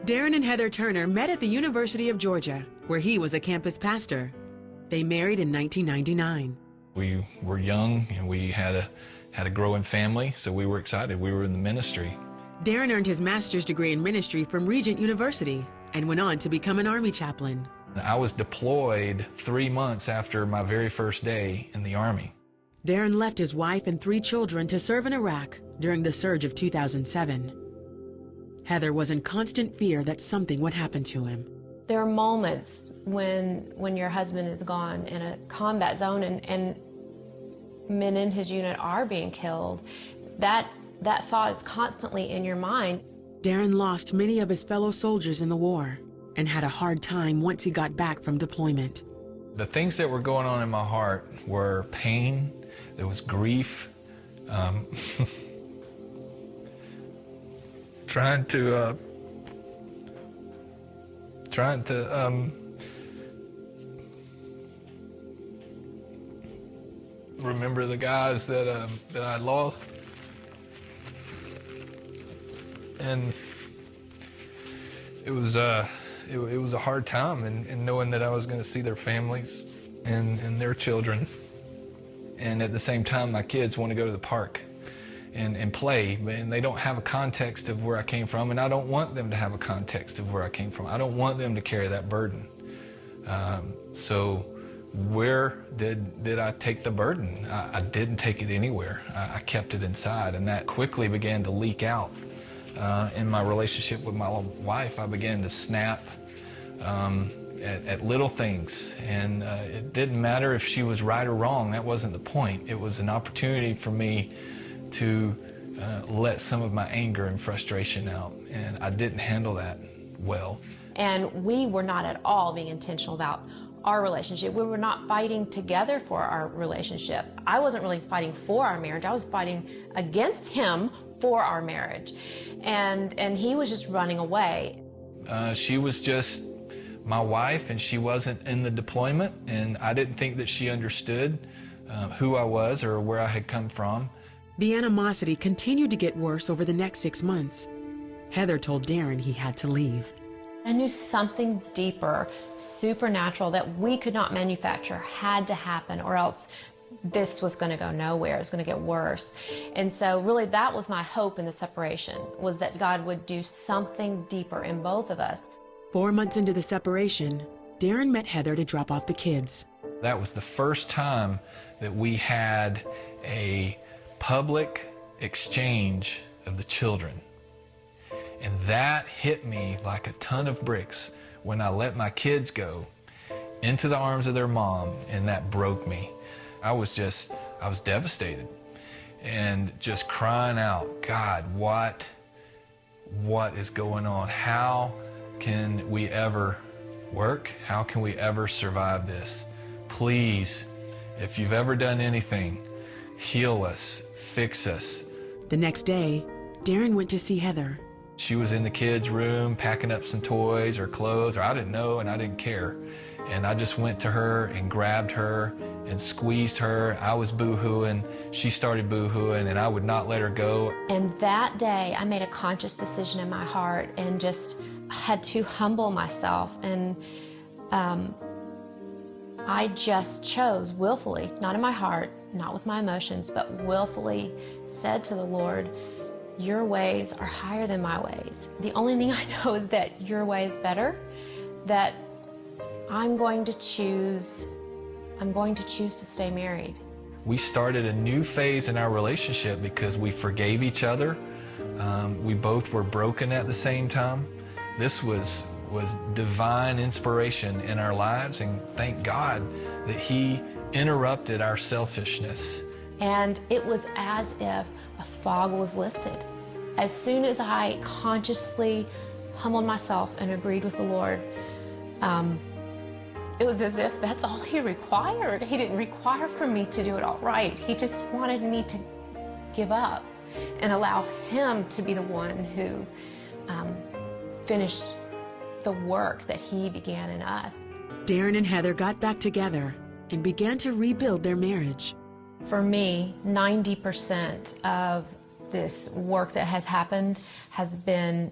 Darren and Heather Turner met at the University of Georgia, where he was a campus pastor. They married in 1999. We were young and we had a growing family, so we were excited. We were in the ministry. Darren earned his master's degree in ministry from Regent University and went on to become an Army chaplain. I was deployed 3 months after my very first day in the Army. Darren left his wife and 3 children to serve in Iraq during the surge of 2007. Heather was in constant fear that something would happen to him. There are moments when your husband is gone in a combat zone and men in his unit are being killed. That thought is constantly in your mind. Darren lost many of his fellow soldiers in the war and had a hard time once he got back from deployment. The things that were going on in my heart were pain, there was grief, trying to remember the guys that I lost, and it was a hard time, and knowing that I was going to see their families and their children, and at the same time my kids want to go to the park and play, and they don't have a context of where I came from, and I don't want them to have a context of where I came from. I don't want them to carry that burden. So where did I take the burden? I didn't take it anywhere. I kept it inside, and that quickly began to leak out. In my relationship with my wife, I began to snap at little things, and it didn't matter if she was right or wrong. That wasn't the point. It was an opportunity for me to let some of my anger and frustration out, and I didn't handle that well. And we were not at all being intentional about our relationship. We were not fighting together for our relationship. I wasn't really fighting for our marriage. I was fighting against him for our marriage. And he was just running away. She was just my wife, and she wasn't in the deployment, and I didn't think that she understood who I was or where I had come from. The animosity continued to get worse over the next 6 months. Heather told Darren he had to leave. I knew something deeper, supernatural, that we could not manufacture had to happen, or else this was going to go nowhere. It was going to get worse. And so really that was my hope in the separation, was that God would do something deeper in both of us. 4 months into the separation, Darren met Heather to drop off the kids. That was the first time that we had a public exchange of the children. And that hit me like a ton of bricks when I let my kids go into the arms of their mom, and that broke me. I was devastated and just crying out, God, what is going on? How can we ever work? How can we ever survive this? Please, if you've ever done anything, heal us, fix us. The next day, Darren went to see Heather. She was in the kids' room packing up some toys or clothes, or I didn't know and I didn't care. And I just went to her and grabbed her and squeezed her. I was boo-hooing, she started boo-hooing, and I would not let her go. And that day I made a conscious decision in my heart and just had to humble myself. And I just chose willfully, not in my heart, not with my emotions, but willfully said to the Lord, your ways are higher than my ways. The only thing I know is that your way is better, that I'm going to choose to stay married. We started a new phase in our relationship because we forgave each other. We both were broken at the same time. This was divine inspiration in our lives, and thank God that He interrupted our selfishness. And it was as if a fog was lifted. As soon as I consciously humbled myself and agreed with the Lord, it was as if that's all He required. He didn't require for me to do it all right. He just wanted me to give up and allow Him to be the one who finished the work that He began in us. Darren and Heather got back together and began to rebuild their marriage. For me, 90% of this work that has happened has been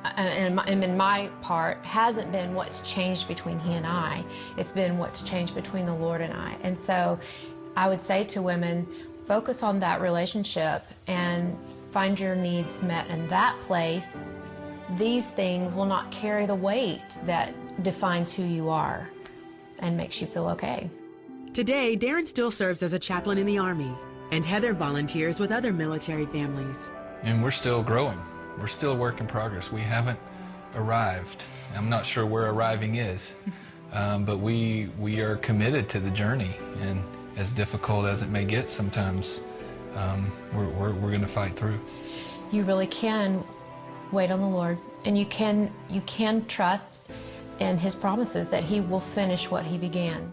and in my part, hasn't been what's changed between he and I. It's been what's changed between the Lord and I. And so I would say to women, focus on that relationship and find your needs met in that place. These things will not carry the weight that defines who you are and makes you feel okay. Today, Darren still serves as a chaplain in the Army, and Heather volunteers with other military families. And we're still growing. We're still a work in progress. We haven't arrived. I'm not sure where arriving is, but we are committed to the journey. And as difficult as it may get sometimes, we're going to fight through. You really can wait on the Lord, and you can trust in His promises that He will finish what He began.